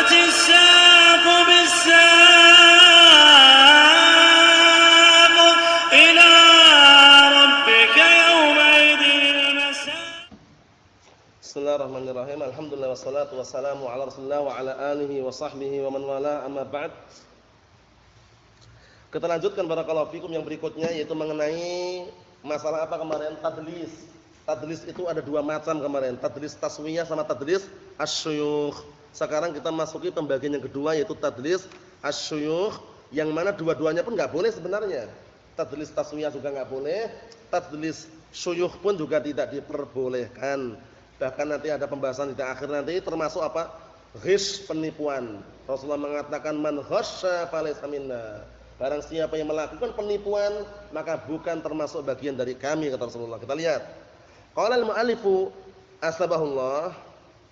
والتفت الساق بالساق إلى ربك يومئذ المساق. Bismillahirrahmanirrahim. Alhamdulillah wassalatu wassalamu ala Rasulillah wa ala alihi wa sahbihi wa man wala, amma ba'd. Kita lanjutkan barakallahu fikum yang berikutnya, yaitu mengenai masalah apa kemarin? Tadlis. Tadlis itu ada dua macam kemarin, tadlis taswiyah sama tadlis asyuyukh. Sekarang kita masuki pembagian yang kedua, yaitu tadlis asyuyukh, yang mana dua-duanya pun enggak boleh sebenarnya. Tadlis taswiyah juga enggak boleh, tadlis syuyukh pun juga tidak diperbolehkan. Bahkan nanti ada pembahasan di akhir nanti, termasuk apa? Ghish, penipuan. Rasulullah mengatakan man ghasya falaysa minna. Barang siapa yang melakukan penipuan, maka bukan termasuk bagian dari kami, kata Rasulullah. Kita lihat. Qala al-mu'allifu asbahullah.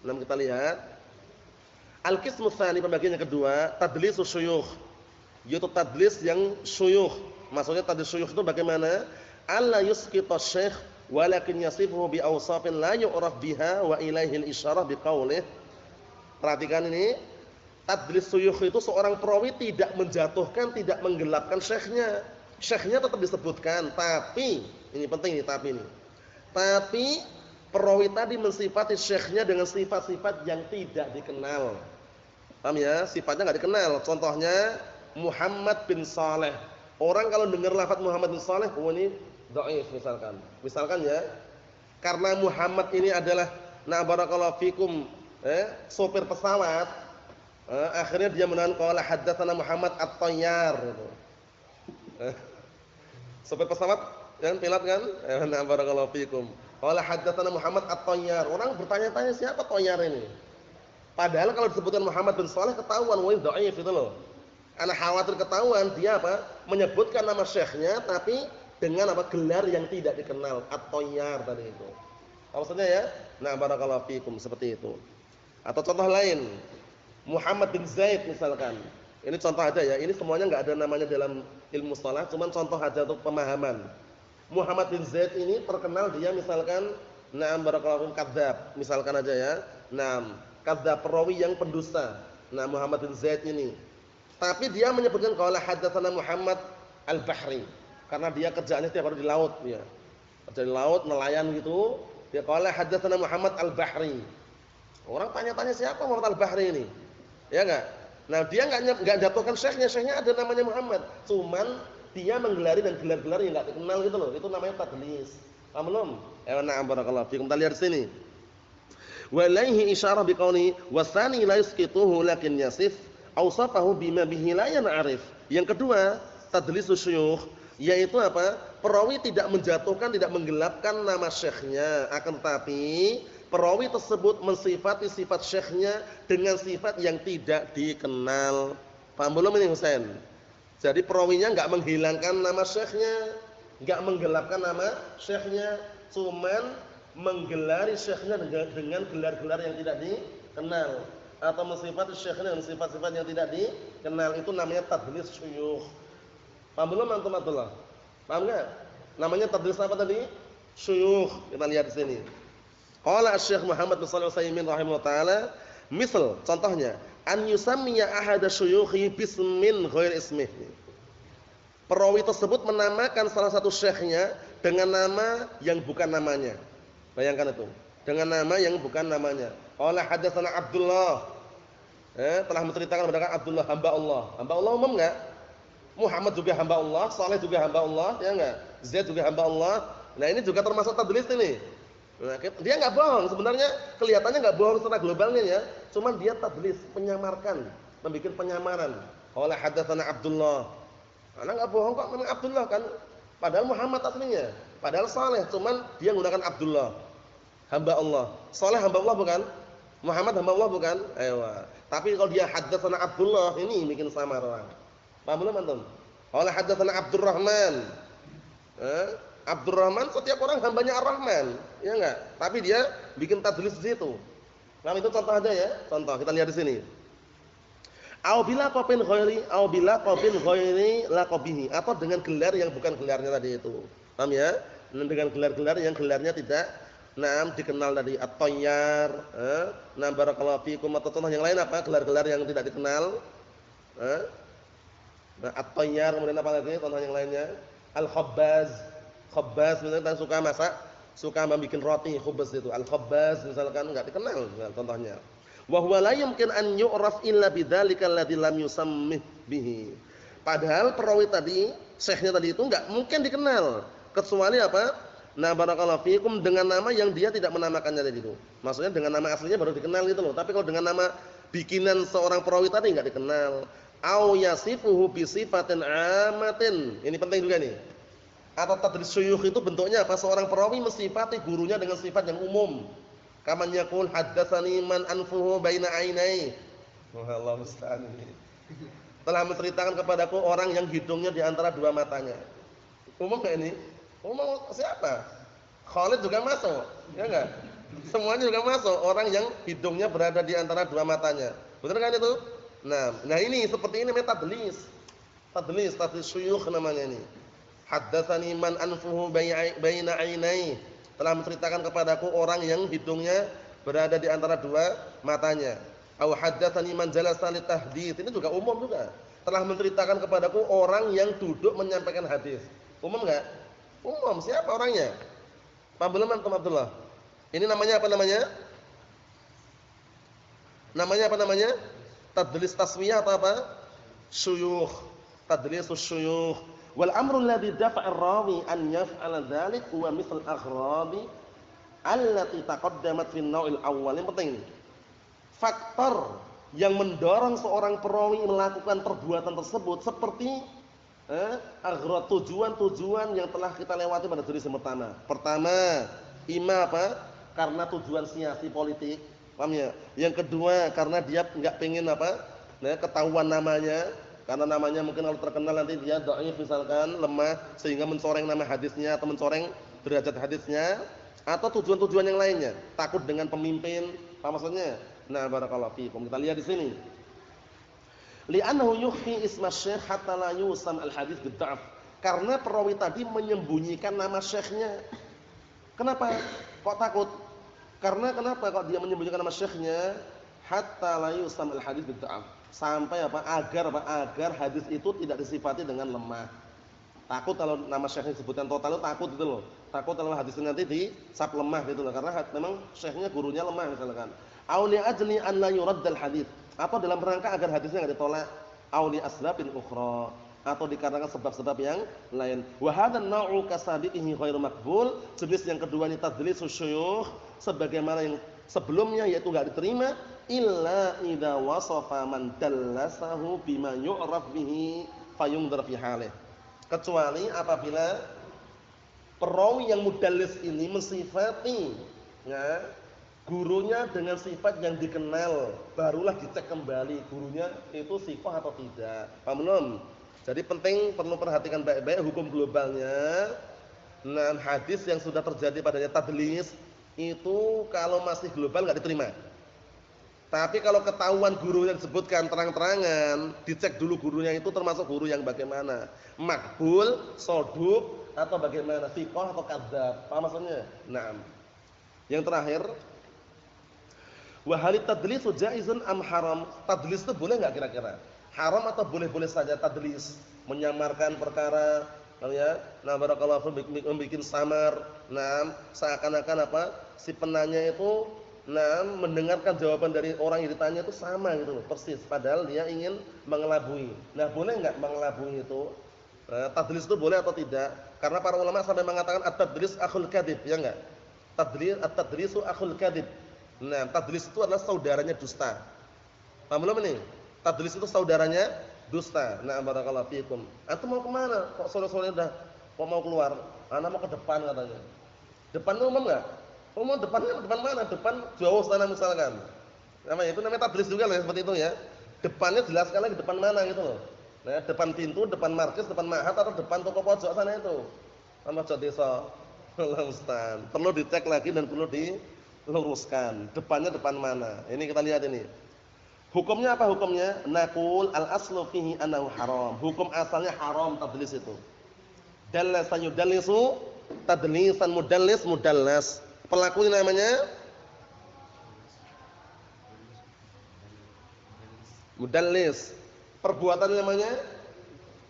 Nah, kita lihat. Al-qismu tsani, pembagian yang kedua, tadlisus syuyukh. Yaitu tadlis yang syuyukh. Maksudnya tadlis syuyukh itu bagaimana? Alla yusqita syekh walakin yasifuhu bi awsafin la yu'raf biha wa ilaihi al-isyarah biqaulih. Perhatikan ini. Tadlis syuyukh itu seorang perawi tidak menjatuhkan, tidak menggelapkan syekhnya. Syekhnya tetap disebutkan, tapi ini penting nih, tapi perawi tadi mensifati syekhnya dengan sifat-sifat yang tidak dikenal. Paham ya? Sifatnya enggak dikenal. Contohnya Muhammad bin Saleh. Orang kalau dengar lafaz Muhammad bin Saleh, oh ini dhaif misalkan. Misalkan ya, karena Muhammad ini adalah na barakallahu fikum sopir pesawat. Akhirnya dia menahan qala haddatsana Muhammad at-Tayyar gitu. Sopir pesawat yang pilot kan? Nah, barakallahu fikum. Qala haddatsana Muhammad at-Tayyar. Orang bertanya-tanya siapa Tayyar ini? Padahal kalau disebutkan Muhammad bin Shalih ketahuan wah dhaif itu loh. Ana khawatir ketahuan dia apa? Menyebutkan nama syekhnya tapi dengan apa? Gelar yang tidak dikenal, at-Tayyar tadi itu. Maksudnya ya? Nah, barakallahu fikum, seperti itu. Atau contoh lain, Muhammad bin Zaid misalkan. Ini contoh aja ya. Ini semuanya enggak ada namanya dalam ilmu shalah, cuman contoh aja untuk pemahaman. Muhammad bin Zaid ini terkenal dia misalkan na'am barakallahu kadzdzab, misalkan aja ya. Na'am, kadzdzab, perawi yang pendusta. Nah, Muhammad bin Zaid ini. Tapi dia menyebutkan qala haddatsana Muhammad al-Bahri. Karena dia kerjaannya tiap hari di laut ya. Kerja di laut, nelayan gitu. Dia qala haddatsana Muhammad al-Bahri. Orang tanya-tanya siapa Muhammad al-Bahri ini? Ya enggak? Nah, dia enggak jatuhkan syekhnya ada namanya Muhammad. Cuman dia menggelari dan gelar-gelar yang enggak dikenal gitu loh. Itu namanya tadlis. Paham belum? Na'am barakallahu fikum. Kita lihat sini. Wa ilaihi isyarah biqauli wasani la yusqituhu lakin yasif awsafahu bima bihi la yan'arif. Yang kedua, tadlisus syuyukh, yaitu apa? Perawi tidak menjatuhkan, tidak menggelapkan nama syekhnya, akan tetapi perawi tersebut mensifati sifat syekhnya dengan sifat yang tidak dikenal. Paham belum ini Husain? Jadi perawinya enggak menghilangkan nama syekhnya, enggak menggelapkan nama syekhnya, cuman menggelari syekhnya dengan gelar-gelar yang tidak dikenal, atau mensifati syekhnya dengan sifat-sifat yang tidak dikenal. Itu namanya tadlis syuyukh. Paham belum antum Abdullah? Paham enggak? Namanya tadlis apa tadi? Syuyukh. Kita lihat di sini. Qala Asy-Syaikh Muhammad bin Shalih Al-Utsaimin rahimahullah taala, misal contohnya an yusammiya ahada syuyukhi bismin ghair ismihi. Perawi tersebut menamakan salah satu syekhnya dengan nama yang bukan namanya. Bayangkan itu, dengan nama yang bukan namanya. Qala hadatsana Abdullah. Telah menceritakan kepada Abdullah hamba Allah. Hamba Allah umum enggak? Muhammad juga hamba Allah, Saleh juga hamba Allah, ya enggak? Zaid juga hamba Allah. Nah, ini juga termasuk tadlis ini. Nah, dia enggak bohong, sebenarnya kelihatannya enggak bohong secara globalnya ya, cuman dia tadlis, menyamarkan, membuat penyamaran. Qala hadatsana Abdullah. Ana enggak bohong kok, memang Abdullah kan. Padahal Muhammad aslinya, padahal Saleh, cuman dia menggunakan Abdullah. Hamba Allah. Saleh hamba Allah bukan? Muhammad hamba Allah bukan? Aiwa. Tapi kalau dia hadatsana Abdullah, ini bikin samar orang. Paham belum antum? Qala hadatsana Abdurrahman. Abdurrahman setiap orang hambanya Ar-Rahman, ya enggak? Tapi dia bikin tadlis di situ. Nah, itu contoh aja ya. Contoh kita lihat di sini. Au bila qafin ghairi laqabihi, atau dengan gelar yang bukan gelarnya tadi itu. Paham ya? Dengan gelar-gelar yang gelarnya tidak Naam dikenal tadi at-tayyar, nah barakallahu fikum atau contoh yang lain apa? Gelar-gelar yang tidak dikenal. Eh? Nah, at-tayyar kemudian apa lagi contoh yang lainnya? Al-khabbaz. Khabbaz misalnya suka masak, suka membuat roti, khubaz itu. Al-khabbaz misalkan enggak dikenal contohnya. Wa huwa la yumkin an yu'raf illa bidzalika alladzi lam yusammih bihi. Padahal perawi tadi, syekhnya tadi itu enggak mungkin dikenal kecuali apa? Nah barakallahu fikum dengan nama yang dia tidak menamakannya tadi itu. Maksudnya dengan nama aslinya baru dikenal gitu loh. Tapi kalau dengan nama bikinan seorang perawi tadi enggak dikenal. Au yasifuhu bi sifatin amatin. Ini penting juga nih. Atau tadris syuyukh itu bentuknya apa? Seorang perawi mensifati gurunya dengan sifat yang umum. Kaman yaqul haddatsani man anfuhu baina ainai. Wallahu musta'an. Telah menceritakan kepadaku orang yang hidungnya di antara dua matanya. Umum enggak ini? Umum siapa? Khalid juga masuk, ya enggak? Semuanya juga masuk, orang yang hidungnya berada di antara dua matanya. Benar kan itu? Nah ini seperti ini tadlis. Tadlis syuyukh namanya ini. Haddatsani man anfuhu baina ainai. Telah menceritakan kepadaku orang yang hidungnya berada di antara dua matanya. Au haddatsani man jalasa li tahdits. Ini juga umum juga. Telah menceritakan kepadaku orang yang duduk menyampaikan hadis. Umum enggak? Umum. Siapa orangnya? Paham belum Antum Abdullah? Ini namanya apa namanya? Namanya apa namanya? Tadlis taswiyah atau apa? Syuyukh. Tadlisus syuyukh. Wal amru alladhi dafa'a ar-rawi an yaf'ala dzalik huwa mithl aghradi allati taqaddamat fi an-naw'il awwal. Yang penting ini. Faktor yang mendorong seorang perawi melakukan perbuatan tersebut seperti aghrad, tujuan-tujuan yang telah kita lewati pada jurus pertama. Pertama, ima apa? Karena tujuan siasi politik, paham ya? Yang kedua, karena dia enggak pengen apa? Nah, ketahuan namanya, karena namanya mungkin kalau terkenal nanti dia dhaif misalkan, lemah sehingga mencoreng nama hadisnya atau mencoreng derajat hadisnya, atau tujuan-tujuan yang lainnya, takut dengan pemimpin, apa maksudnya? Nah, barakallahu fiikum. Kita lihat di sini. Li'annahu yukhfi isma syekh hatta la yusam al-hadits bid-dha'f. Karena perawi tadi menyembunyikan nama syekhnya. Kenapa? Kok takut? Karena kenapa kok dia menyembunyikan nama syekhnya? Hatta la yusam al-hadits bid-dha'f. Sampai apa? Agar hadis itu tidak disifati dengan lemah. Takut kalau nama syekhnya disebutkan total itu takut gitu loh. Takut kalau hadisnya nanti disab lemah gitu loh. Karena memang syekhnya gurunya lemah misalkan. Au li ajli an la yuraddal hadits. Atau dalam rangka agar hadisnya enggak ditolak, au li asbabin ukhra, atau dikarenakan sebab-sebab yang lain. Wa hadzal naw'u kasabihi ghairu maqbul. Jenis yang kedua ini tadlisus syuyukh sebagaimana yang sebelumnya yaitu enggak diterima illa idza wasafa man dallasahu bima yu'raf bihi fayundhar fi halih. Kecuali apabila perawi yang mudallis ini mensifati ya gurunya dengan sifat yang dikenal, barulah dicek kembali gurunya itu sifat atau tidak. Paham belum? Jadi penting perlu perhatikan baik-baik hukum globalnya. Nah, hadis yang sudah terjadi padanya tadlis itu kalau masih global enggak diterima. Tapi kalau ketahuan guru yang disebutkan terang-terangan, dicek dulu gurunya itu termasuk guru yang bagaimana? Makbul, shoduk atau bagaimana? Thiqah atau kadzdzab. Paham maksudnya? Naam. Yang terakhir, wa hal tadlisu jaizun am haram? Tadlis itu boleh enggak kira-kira? Haram atau boleh-boleh saja tadlis? Menyamarkan perkara, ya. Nah, barakallahu bikin samar. Nah, seakan-akan apa? Si penanya itu mendengarkan jawaban dari orang yang ditanya itu sama gitu loh, persis. Padahal dia ingin mengelabui. Nah, boleh enggak mengelabui itu? Tadlis itu boleh atau tidak? Karena para ulama sampai mengatakan at-tadlis akhul kadzib, ya enggak? At-tadlisu akhul kadzib. Nah, tadlis itu adalah saudaranya dusta. Paham belum ini? Tadlis itu saudaranya dusta. Nah, barakallahu fiikum. Antum mau ke mana? Kok sore-sore udah mau keluar? Ana mau ke depan katanya. Depan itu umum enggak? Umum depannya depan mana? Depan jauh sana misalkan. Itu namanya tadlis juga lah seperti itu ya. Depannya jelaskan lagi depan mana gitu loh. Nah, depan pintu, depan markis, depan ma'had atau depan toko pojok sana itu. Sama pojok desa. Allah Ustaz. Perlu dicek lagi dan perlu diluruskan. Depannya depan mana? Ini kita lihat ini. Hukumnya apa hukumnya? Naqul al-aslu fihi annahu haram. Hukum asalnya haram tadlis itu. Dallasa yudallisu tadlisan mudallis mudallas. Pelaku ini namanya mudallis. Perbuatan namanya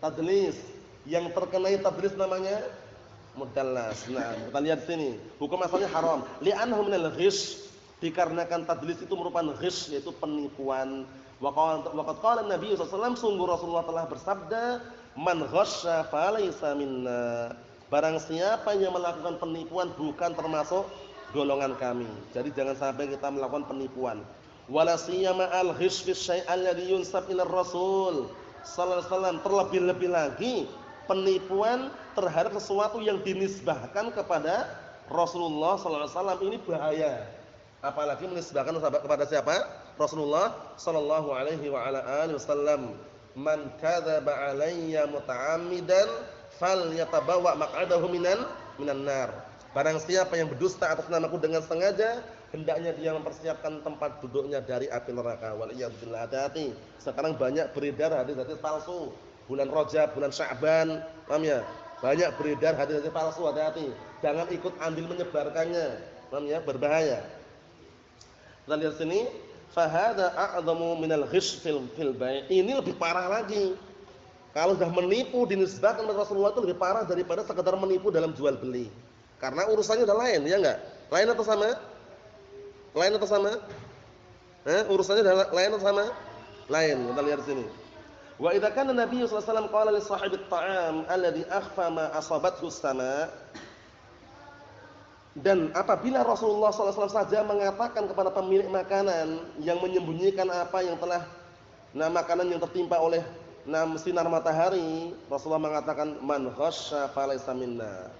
tadlis. Yang terkenai tadlis namanya mudallas. Nah, kita lihat sini. Hukum asalnya haram. Li'annahu minal ghish. Dikarenakan tadlis itu merupakan ghish, yaitu penipuan. Waqad qala Nabi sallallahu alaihi wasallam, sungguh Rasulullah telah bersabda, man ghasya falaysa minna. Barang siapa yang melakukan penipuan bukan termasuk golongan kami. Jadi jangan sampai kita melakukan penipuan. Wala siyama al-ghish fi syai' alladhi yunsab ila Rasul sallallahu alaihi wasallam, terlebih-lebih lagi penipuan terhadap sesuatu yang dinisbahkan kepada Rasulullah sallallahu alaihi wasallam ini bahaya. Apalagi menisbahkan kepada siapa? Rasulullah sallallahu alaihi wa ala alihi wasallam. Man kadzaba alayya muta'ammidan falyatabawa maq'adahu minan nar. Barang siapa yang berdusta atas namaku dengan sengaja, hendaknya dia mempersiapkan tempat duduknya dari api neraka. Waliyadzubillah. Hati-hati. Sekarang banyak beredar hadis-hadis palsu. Bulan Rajab, bulan Sya'ban, paham ya? Banyak beredar hadis-hadis palsu, hati-hati. Jangan ikut ambil menyebarkannya. Paham ya? Berbahaya. Kita lihat sini, fa hadza a'dhamu minal ghish fil bai'. Ini lebih parah lagi. Kalau sudah menipu dinisbahkan kepada Rasulullah itu lebih parah daripada sekedar menipu dalam jual beli. Karena urusannya udah lain, ya enggak? Lain atau sama? Lain atau sama? Urusannya udah lain atau sama? Lain. Kita lihat di sini. Wa idza kana Nabi sallallahu alaihi wasallam qala li sahibit ta'am alladhi akhfa ma asabathu as-sama'. Dan apabila Rasulullah sallallahu alaihi wasallam saja mengatakan kepada pemilik makanan yang menyembunyikan apa yang telah makanan yang tertimpa oleh sinar matahari, Rasulullah mengatakan man ghasya falaysa minna.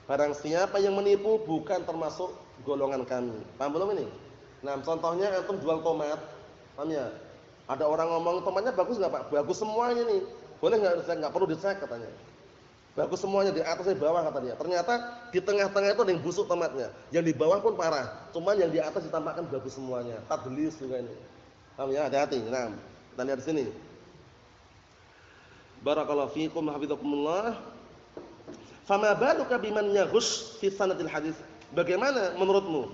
Barang siapa yang menipu bukan termasuk golongan kami. Paham belum ini? Nah, contohnya antum jual tomat, paham ya? Ada orang ngomong tomatnya bagus enggak, Pak? Bagus semuanya nih. Boleh enggak dicek? Enggak perlu dicek katanya. Bagus semuanya, di atas di bawah kata dia. Ternyata di tengah-tengah itu ada yang busuk tomatnya. Yang di bawah pun parah. Cuman yang di atas ditampakkan bagus semuanya. Tadlis juga ini. Paham ya? Hati-hati. Nah, kita lihat di sini. Barakallahu fiikum hafizakumullah. Fama baluka biman yaghush fi sanadil hadis. Bagaimana menurutmu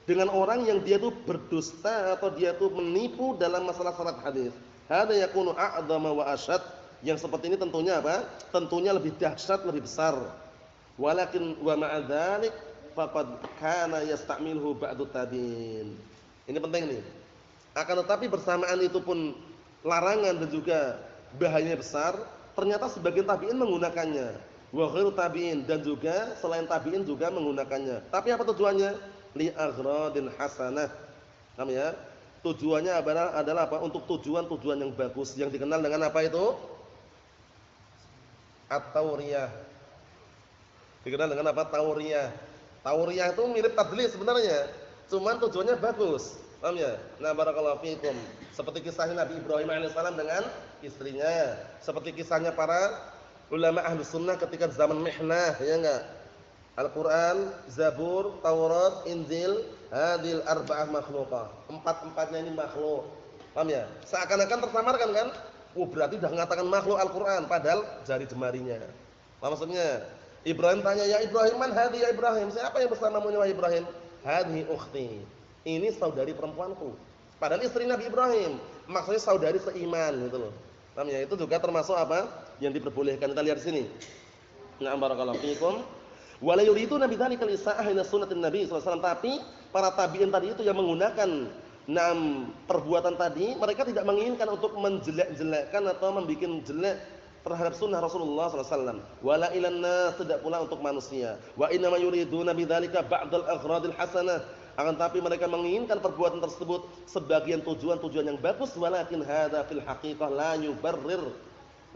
dengan orang yang dia itu berdusta atau dia itu menipu dalam masalah sanad hadis? Hada yakunu a'dhama wa asyad. Yang seperti ini tentunya apa? Tentunya lebih dahsyat, lebih besar. Walakin wa ma'a dzalik faqad kana yasta'miluhu ba'du tabi'in. Ini penting nih. Akan tetapi bersamaan itu pun larangan dan juga bahayanya besar, ternyata sebagian tabi'in menggunakannya. Wa ghairu tabi'in, dan juga selain tabi'in juga menggunakannya. Tapi apa tujuannya? Li aghradin hasanah. Paham ya? Tujuannya adalah apa? Untuk tujuan-tujuan yang bagus, yang dikenal dengan apa itu? At-tauriyah. Dikenal dengan apa? Tauriyah. Tauriyah itu mirip tadlis sebenarnya, cuman tujuannya bagus. Paham ya? Nah, barakallahu fiikum. Seperti kisahnya Nabi Ibrahim alaihissalam dengan istrinya, seperti kisahnya para ulama ahlus sunnah ketika zaman mihnah, ya enggak? Al-Quran, Zabur, Taurat, Injil, hadil arba'ah makhluqah. Empat-empatnya ini makhluk. Paham ya? Seakan-akan tersamarkan kan? Berarti sudah mengatakan makhluk Al-Quran, padahal jari jemarinya. Apa maksudnya? Ibrahim tanya, ya Ibrahim, man hadhi ya Ibrahim? Siapa yang bersamamu ya Ibrahim? Hadhi ukhti. Ini saudari perempuanku. Padahal istri Nabi Ibrahim. Maksudnya saudari seiman gitu loh. Paham ya? Itu juga termasuk apa? Yang diperbolehkan. Kita lihat di sini. Na'am barakallahu fiikum. Wala yuridu nabi dzalika al-isa'ah ila sunnatin Nabi sallallahu alaihi wasallam. Tapi para tabi'in tadi itu yang menggunakan perbuatan tadi, mereka tidak menginginkan untuk menjelek-jelekkan atau membuat jelek terhadap sunnah Rasulullah sallallahu alaihi wasallam. Wala ilan nas, tidak pula untuk manusia. Wa inna ma yuriduna bidzalika ba'dal aghradil hasanah. Akan tapi mereka menginginkan perbuatan tersebut sebagian tujuan-tujuan yang bagus, walakin hadza fil haqiqah la yubarrir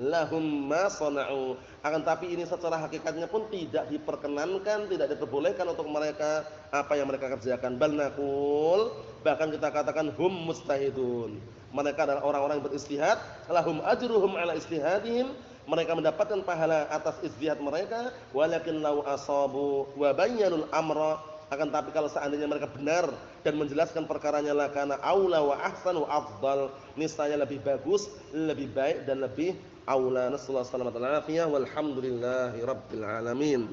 lahum ma sana'u. Akan tapi ini secara hakikatnya pun tidak diperkenankan, tidak diperbolehkan untuk mereka apa yang mereka kerjakan. Bal naqul, bahkan kita katakan hum mustahidun. Mereka adalah orang-orang yang beristihad, lahum ajruhum ala istihadihim. Mereka mendapatkan pahala atas ijtihad mereka, walakin law asabu wa bayyanul amra. Akan tapi kalau seandainya mereka benar dan menjelaskan perkaranya, lakana aula wa ahsan wa afdal, niscaya lebih bagus, lebih baik dan lebih aula. Nasallahu alaihi wasallam. Walhamdulillahi rabbil alamin.